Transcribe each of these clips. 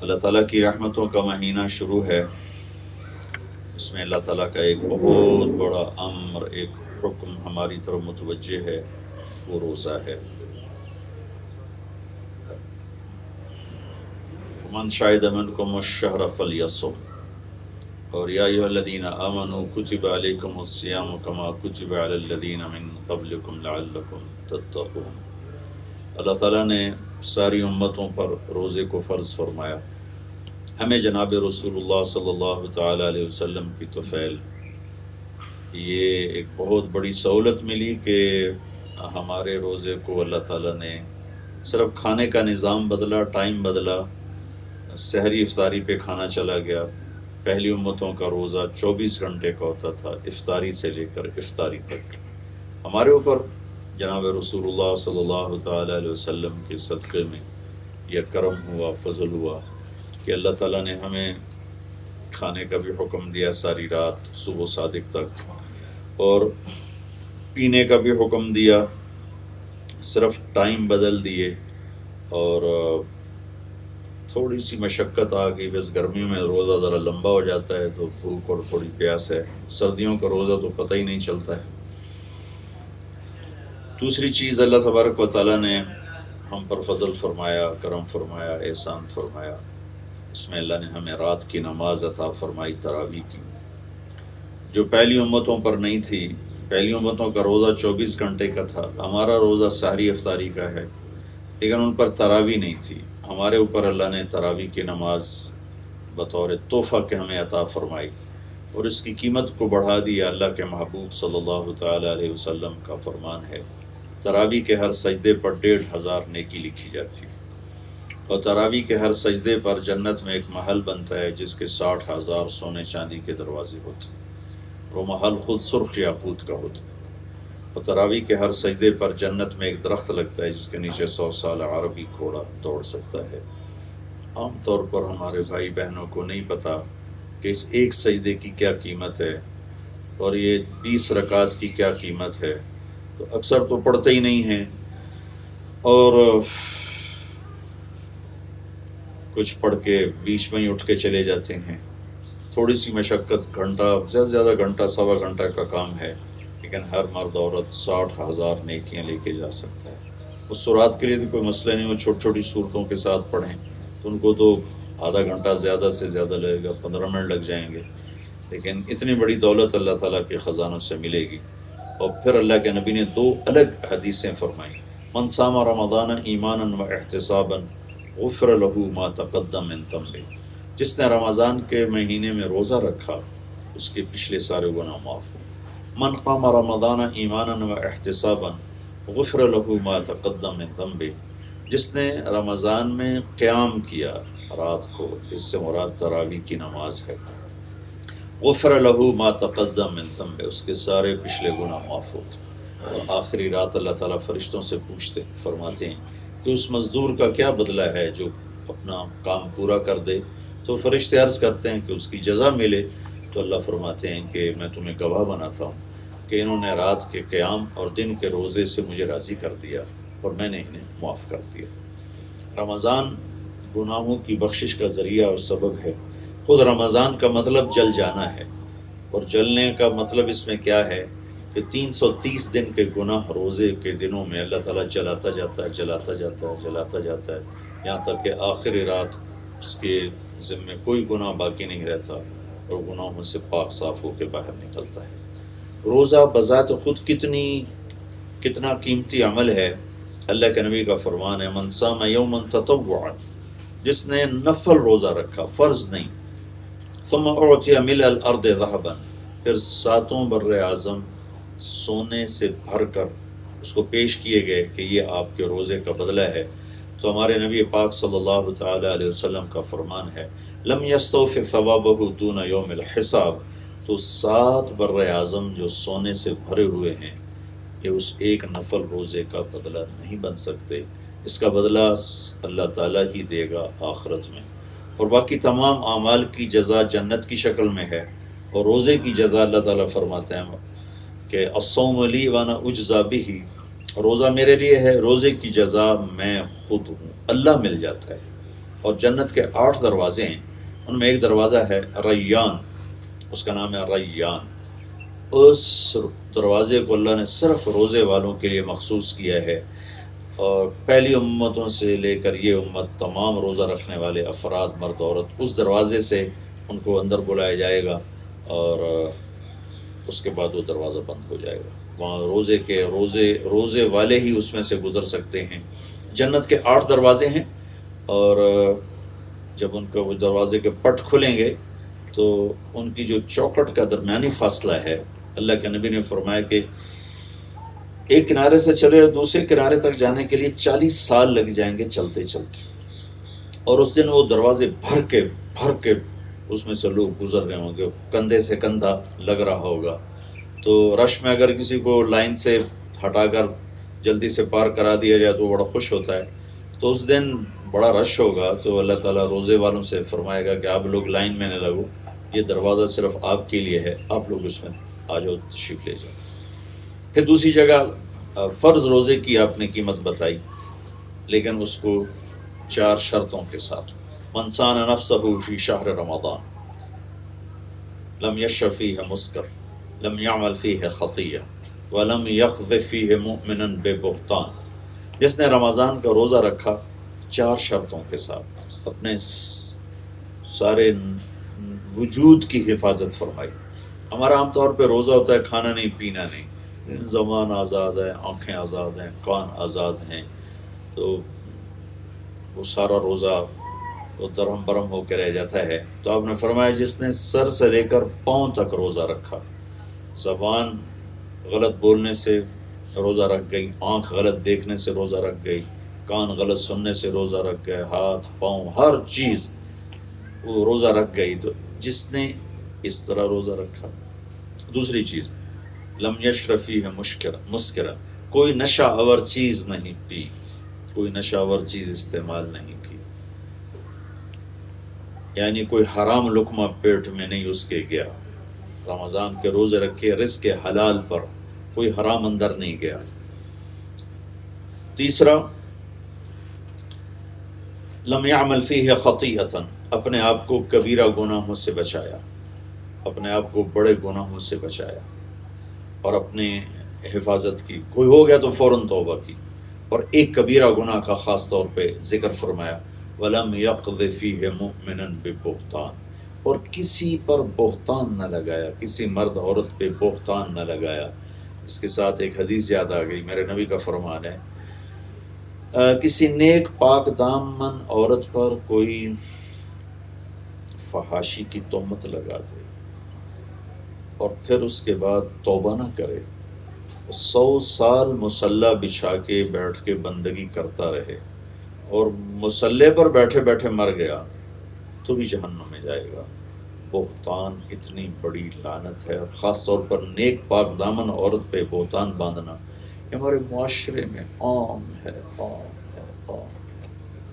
اللہ تعالیٰ کی رحمتوں کا مہینہ شروع ہے۔ اس میں اللہ تعالیٰ کا ایک بہت بڑا امر، ایک حکم ہماری طرف متوجہ ہے، وہ روزہ ہے۔ من شہد منکم الشہر فلیصم، اور یا ایھا الذین آمنوا کتب علیکم الصیام کما کتب علی الذین من قبلکم لعلکم تتقون۔ اللہ تعالیٰ نے ساری امتوں پر روزے کو فرض فرمایا۔ ہمیں جناب رسول اللہ صلی اللہ تعالیٰ علیہ وسلم کی طفیل یہ ایک بہت بڑی سہولت ملی کہ ہمارے روزے کو اللہ تعالیٰ نے صرف کھانے کا نظام بدلا، ٹائم بدلا، سحری افطاری پہ کھانا چلا گیا۔ پہلی امتوں کا روزہ 24 گھنٹے کا ہوتا تھا، افطاری سے لے کر افطاری تک۔ ہمارے اوپر جناب رسول اللہ صلی اللہ تعالیٰ علیہ وسلم کے صدقے میں یہ کرم ہوا، فضل ہوا کہ اللہ تعالیٰ نے ہمیں کھانے کا بھی حکم دیا ساری رات صبح صادق تک، اور پینے کا بھی حکم دیا، صرف ٹائم بدل دیے، اور تھوڑی سی مشقت آ گئی، بس گرمیوں میں روزہ ذرا لمبا ہو جاتا ہے تو بھوک اور تھوڑی پیاس ہے، سردیوں کا روزہ تو پتہ ہی نہیں چلتا ہے۔ دوسری چیز، اللہ تبارک و تعالیٰ نے ہم پر فضل فرمایا، کرم فرمایا، احسان فرمایا۔ اس میں اللہ نے ہمیں رات کی نماز عطا فرمائی، تراویح کی، جو پہلی امتوں پر نہیں تھی۔ پہلی امتوں کا روزہ 24 گھنٹے کا تھا، ہمارا روزہ سحری افطاری کا ہے، لیکن ان پر تراویح نہیں تھی۔ ہمارے اوپر اللہ نے تراویح کی نماز بطور تحفہ کے ہمیں عطا فرمائی، اور اس کی قیمت کو بڑھا دیا۔ اللہ کے محبوب صلی اللہ تعالیٰ علیہ وسلم کا فرمان ہے، تراویح کے ہر سجدے پر 1500 نیکی لکھی جاتی ہے، اور تراویح کے ہر سجدے پر جنت میں ایک محل بنتا ہے جس کے 60,000 سونے چاندی کے دروازے ہوتے ہیں، وہ محل خود سرخ یاقوت کا ہوتا ہے۔ اور تراویح کے ہر سجدے پر جنت میں ایک درخت لگتا ہے جس کے نیچے 100 سال عربی گھوڑا دوڑ سکتا ہے۔ عام طور پر ہمارے بھائی بہنوں کو نہیں پتہ کہ اس ایک سجدے کی کیا قیمت ہے، اور یہ 20 رکعت کی کیا قیمت ہے، تو اکثر تو پڑھتے ہی نہیں ہیں، اور کچھ پڑھ کے بیچ میں ہی اٹھ کے چلے جاتے ہیں۔ تھوڑی سی مشقت، گھنٹہ، زیادہ سے زیادہ گھنٹہ، سوا گھنٹہ کا کام ہے، لیکن ہر مرد عورت 60,000 نیکیاں لے کے جا سکتا ہے۔ اس سورات کے لیے تو کوئی مسئلہ نہیں، وہ چھوٹی چھوٹی صورتوں کے ساتھ پڑھیں تو ان کو تو آدھا گھنٹہ زیادہ سے زیادہ لگے گا، 15 منٹ لگ جائیں گے، لیکن اتنی بڑی دولت اللہ تعالیٰ کے خزانوں سے ملے گی۔ اور پھر اللہ کے نبی نے 2 الگ حدیثیں فرمائیں، من صام رمضان ایمانا و احتسابا غفر له ما تقدم من ذنبه، جس نے رمضان کے مہینے میں روزہ رکھا اس کے پچھلے سارے گناہ معاف ہوں۔ من قام رمضان ایمانا و احتسابا غفر له ما تقدم من ذنبه، جس نے رمضان میں قیام کیا رات کو، اس سے مراد تراویح کی نماز ہے، غفر له ما تقدم من ذنبه، اس کے سارے پچھلے گناہ معاف ہو گئے۔ اور آخری رات اللہ تعالیٰ فرشتوں سے پوچھتے، فرماتے ہیں کہ اس مزدور کا کیا بدلہ ہے جو اپنا کام پورا کر دے؟ تو فرشتے عرض کرتے ہیں کہ اس کی جزا ملے، تو اللہ فرماتے ہیں کہ میں تمہیں گواہ بناتا ہوں کہ انہوں نے رات کے قیام اور دن کے روزے سے مجھے راضی کر دیا، اور میں نے انہیں معاف کر دیا۔ رمضان گناہوں کی بخشش کا ذریعہ اور سبب ہے۔ خود رمضان کا مطلب جل جانا ہے، اور جلنے کا مطلب اس میں کیا ہے کہ 330 دن کے گناہ روزے کے دنوں میں اللہ تعالیٰ جلاتا جاتا ہے، جلاتا جاتا ہے، جلاتا جاتا ہے، یہاں تک کہ آخری رات اس کے ذمے کوئی گناہ باقی نہیں رہتا، اور گناہوں سے پاک صاف ہو کے باہر نکلتا ہے۔ روزہ بذات خود کتنا قیمتی عمل ہے۔ اللہ کے نبی کا فرمان ہے، من صام یوما تطوعا، جس نے نفل روزہ رکھا، فرض نہیں، ثم اعطی ملء الارض ذهبا، پھر 7 بر اعظم سونے سے بھر کر اس کو پیش کیے گئے کہ یہ آپ کے روزے کا بدلہ ہے، تو ہمارے نبی پاک صلی اللہ تعالی علیہ وسلم کا فرمان ہے، لم یستوفی ثوابہ دون یوم الحساب، تو 7 بر اعظم جو سونے سے بھرے ہوئے ہیں یہ اس ایک نفل روزے کا بدلہ نہیں بن سکتے۔ اس کا بدلہ اللہ تعالیٰ ہی دے گا آخرت میں، اور باقی تمام اعمال کی جزا جنت کی شکل میں ہے۔ اور روزے کی جزا اللہ تعالیٰ فرماتے ہیں کہ الصوم لی وانا اجزا بہ، روزہ میرے لیے ہے، روزے کی جزا میں خود ہوں، اللہ مل جاتا ہے۔ اور جنت کے 8 دروازے ہیں، ان میں ایک دروازہ ہے ریان، اس کا نام ہے ریان۔ اس دروازے کو اللہ نے صرف روزے والوں کے لیے مخصوص کیا ہے، اور پہلی امتوں سے لے کر یہ امت تمام روزہ رکھنے والے افراد مرد عورت اس دروازے سے ان کو اندر بلایا جائے گا، اور اس کے بعد وہ دروازہ بند ہو جائے گا۔ وہاں روزے والے ہی اس میں سے گزر سکتے ہیں۔ جنت کے 8 دروازے ہیں، اور جب ان کا وہ دروازے کے پٹ کھلیں گے تو ان کی جو چوکٹ کا درمیانی فاصلہ ہے، اللہ کے نبی نے فرمایا کہ ایک کنارے سے چلے اور دوسرے کنارے تک جانے کے لیے 40 سال لگ جائیں گے چلتے چلتے، اور اس دن وہ دروازے بھر کے اس میں سے لوگ گزر رہے ہوں گے، کندھے سے کندھا لگ رہا ہوگا۔ تو رش میں اگر کسی کو لائن سے ہٹا کر جلدی سے پار کرا دیا جائے تو وہ بڑا خوش ہوتا ہے۔ تو اس دن بڑا رش ہوگا، تو اللہ تعالیٰ روزے والوں سے فرمائے گا کہ آپ لوگ لائن میں نہ لگو، یہ دروازہ صرف آپ کے لیے ہے، آپ لوگ اس میں آ جاؤ، تشریف لے جاؤ۔ پھر دوسری جگہ فرض روزے کی آپ نے قیمت بتائی، لیکن اس کو 4 شرطوں کے ساتھ۔ من صان نفسہ فی شہر رمضان لم یشرب فیہ مسکر لم یعمل فیہ خطیہ ولم یقذف فیہ مؤمنا ببہتان۔ جس نے رمضان کا روزہ رکھا 4 شرطوں کے ساتھ، اپنے سارے وجود کی حفاظت فرمائی۔ ہمارا عام طور پہ روزہ ہوتا ہے کھانا نہیں پینا نہیں، زبان آزاد ہے، آنکھیں آزاد ہیں، کان آزاد ہیں، تو وہ سارا روزہ وہ درہم برہم ہو کے رہ جاتا ہے۔ تو آپ نے فرمایا جس نے سر سے لے کر پاؤں تک روزہ رکھا، زبان غلط بولنے سے روزہ رکھ گئی، آنکھ غلط دیکھنے سے روزہ رکھ گئی، کان غلط سننے سے روزہ رکھ گئے، ہاتھ پاؤں ہر چیز وہ روزہ رکھ گئی، تو جس نے اس طرح روزہ رکھا۔ دوسری چیز لم یشرب فیہ مسکرا، کوئی نشہ آور چیز نہیں پی، کوئی نشہ آور چیز استعمال نہیں کی، یعنی کوئی حرام لقمہ پیٹ میں نہیں اس کے گیا۔ رمضان کے روزے رکھے رزق حلال پر، کوئی حرام اندر نہیں گیا۔ تیسرا لم یعمل فیہ خطیئۃ، اپنے آپ کو کبیرہ گناہوں سے بچایا، اپنے آپ کو بڑے گناہوں سے بچایا اور اپنے حفاظت کی۔ کوئی ہو گیا تو فوراً توبہ کی، اور ایک کبیرہ گناہ کا خاص طور پہ ذکر فرمایا، وَلَمْ يَقْذِفْ فِيهِ مُؤْمِنًا بِبُهْتَانٍ، اور کسی پر بہتان نہ لگایا، کسی مرد عورت پہ بہتان نہ لگایا۔ اس کے ساتھ ایک حدیث یاد آ گئی، میرے نبی کا فرمان ہے، کسی نیک پاک دامن عورت پر کوئی فحاشی کی تہمت لگا دے اور پھر اس کے بعد توبہ نہ کرے، 100 سال مصلی بچھا کے بیٹھ کے بندگی کرتا رہے اور مصلی پر بیٹھے بیٹھے مر گیا تو بھی جہنم میں جائے گا۔ بہتان اتنی بڑی لعنت ہے، اور خاص طور پر نیک پاک دامن عورت پہ بہتان باندھنا یہ ہمارے معاشرے میں عام ہے، عام ہے، عام ہے۔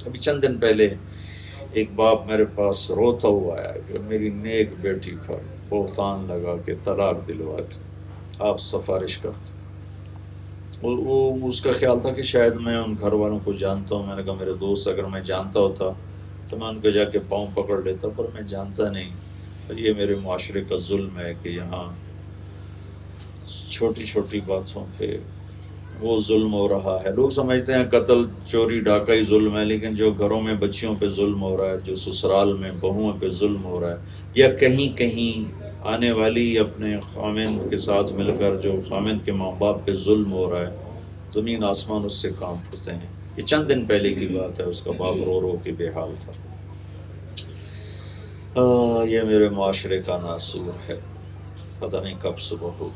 ابھی چند دن پہلے ایک باپ میرے پاس روتا ہوا آیا کہ میری نیک بیٹی پر بہتان لگا کے طلاق دلواتے، آپ سفارش کرتے۔ وہ اس کا خیال تھا کہ شاید میں ان گھر والوں کو جانتا ہوں۔ میں نے کہا میرے دوست اگر میں جانتا ہوتا تو میں ان کو جا کے پاؤں پکڑ لیتا، پر میں جانتا نہیں۔ اور یہ میرے معاشرے کا ظلم ہے کہ یہاں چھوٹی چھوٹی باتوں پہ وہ ظلم ہو رہا ہے۔ لوگ سمجھتے ہیں قتل چوری ڈاکہ ہی ظلم ہے، لیکن جو گھروں میں بچیوں پہ ظلم ہو رہا ہے، جو سسرال میں بہوؤں پہ ظلم ہو رہا ہے، یا کہیں کہیں آنے والی اپنے خامند کے ساتھ مل کر جو خامند کے ماں باپ پہ ظلم ہو رہا ہے، زمین آسمان اس سے کام پڑتے ہیں۔ یہ چند دن پہلے کی بات ہے، اس کا باپ رو رو کے بے حال تھا۔ یہ میرے معاشرے کا ناسور ہے، پتہ نہیں کب صبح ہو۔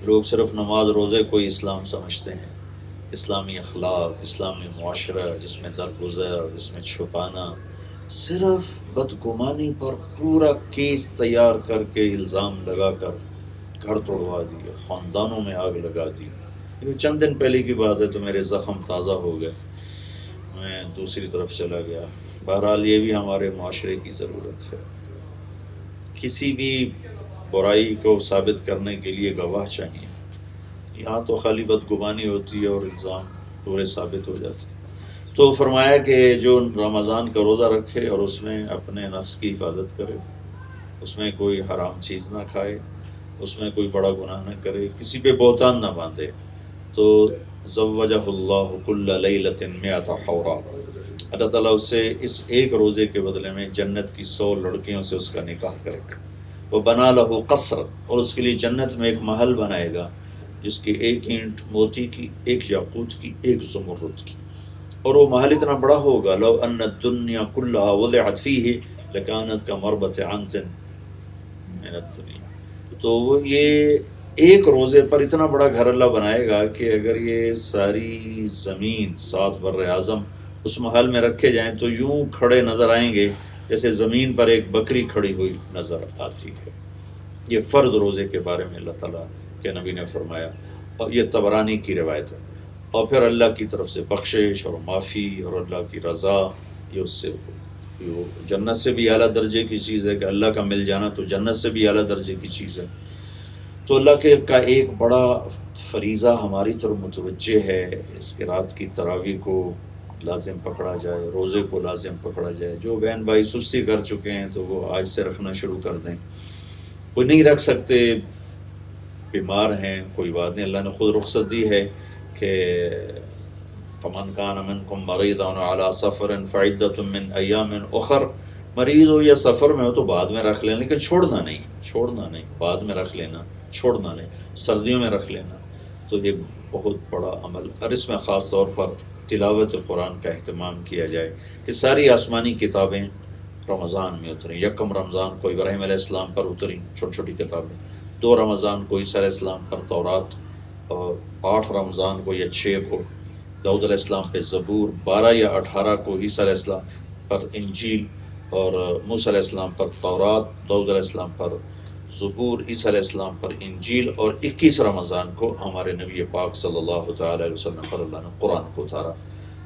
لوگ صرف نماز روزے کو اسلام سمجھتے ہیں، اسلامی اخلاق، اسلامی معاشرہ جس میں درگزر، جس میں چھپانا، صرف بدگمانی پر پورا کیس تیار کر کے الزام لگا کر گھر توڑوا دیے، خاندانوں میں آگ لگا دی۔ یہ چند دن پہلے کی بات ہے تو میرے زخم تازہ ہو گئے، میں دوسری طرف چلا گیا۔ بہرحال یہ بھی ہمارے معاشرے کی ضرورت ہے، کسی بھی برائی کو ثابت کرنے کے لیے گواہ چاہیے۔ یہاں تو خالی بدگمانی ہوتی ہے اور الزام پورے ثابت ہو جاتے ہیں۔ تو فرمایا کہ جو رمضان کا روزہ رکھے اور اس میں اپنے نفس کی حفاظت کرے، اس میں کوئی حرام چیز نہ کھائے، اس میں کوئی بڑا گناہ نہ کرے، کسی پہ بہتان نہ باندھے، تو زوجہ اللہ کل لیلۃ مئۃ حورا، اللہ تعالیٰ اس سے اس ایک روزے کے بدلے میں جنت کی 100 لڑکیوں سے اس کا نکاح کرے گا۔ وہ بنا لہو قصر، اور اس کے لیے جنت میں ایک محل بنائے گا جس کی ایک اینٹ موتی کی، ایک یاقوت کی، ایک زمرد کی، اور وہ محل اتنا بڑا ہوگا لو ان الدنیا کلها وضعت فیہ لکانت کمربط عنز من الدنیا۔ تو وہ یہ ایک روزے پر اتنا بڑا گھر اللہ بنائے گا کہ اگر یہ ساری زمین 7 بر اعظم اس محل میں رکھے جائیں تو یوں کھڑے نظر آئیں گے جیسے زمین پر ایک بکری کھڑی ہوئی نظر آتی ہے۔ یہ فرض روزے کے بارے میں اللہ تعالیٰ کے نبی نے فرمایا، اور یہ طبرانی کی روایت ہے۔ اور پھر اللہ کی طرف سے بخشش اور معافی اور اللہ کی رضا، یہ اس سے جنت سے بھی اعلیٰ درجے کی چیز ہے کہ اللہ کا مل جانا تو جنت سے بھی اعلیٰ درجے کی چیز ہے۔ تو اللہ کا ایک بڑا فریضہ ہماری طرف متوجہ ہے، اس کے رات کی تراویح کو لازم پکڑا جائے، روزے کو لازم پکڑا جائے۔ جو بہن بھائی سستی کر چکے ہیں تو وہ آج سے رکھنا شروع کر دیں، کوئی نہیں رکھ سکتے، بیمار ہیں، کوئی بات نہیں، اللہ نے خود رخصت دی ہے کہ فمن کان منکم مریضا علی سفر فعدۃ من ایام اخر، مریض ہو یا سفر میں ہو تو بعد میں رکھ لینا، لیکن چھوڑنا نہیں، بعد میں رکھ لینا، چھوڑنا نہیں، سردیوں میں رکھ لینا۔ تو یہ بہت بڑا عمل، اور اس میں خاص طور پر تلاوت قرآن کا اہتمام کیا جائے کہ ساری آسمانی کتابیں رمضان میں اتریں۔ 1 رمضان کو ابراہیم علیہ السلام پر اتریں چھوٹی چھوٹی کتابیں، 2 رمضان کو عیسیٰ علیہ السلام پر تورات، اور 8 رمضان کو یا 6 کو داؤد علیہ السلام پہ زبور، 12 یا 18 کو عیسیٰ علیہ السلام پر انجیل، اور موسیٰ علیہ السلام پر تورات، داؤد علیہ السلام پر زبور، عیسیٰ علیہ السلام پر انجیل، اور 21 رمضان کو ہمارے نبی پاک صلی اللہ تعالیٰ علیہ وسلم پر اللہ نے قرآن کو اتارا۔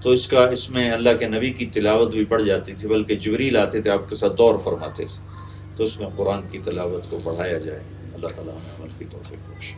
تو اس میں اللہ کے نبی کی تلاوت بھی بڑھ جاتی تھی، بلکہ جبریل آتے تھے آپ کے ساتھ دور فرماتے تھے، تو اس میں قرآن کی تلاوت کو بڑھایا جائے۔ اللہ تعالیٰ ہمیں عمل کی توفیق بخشے۔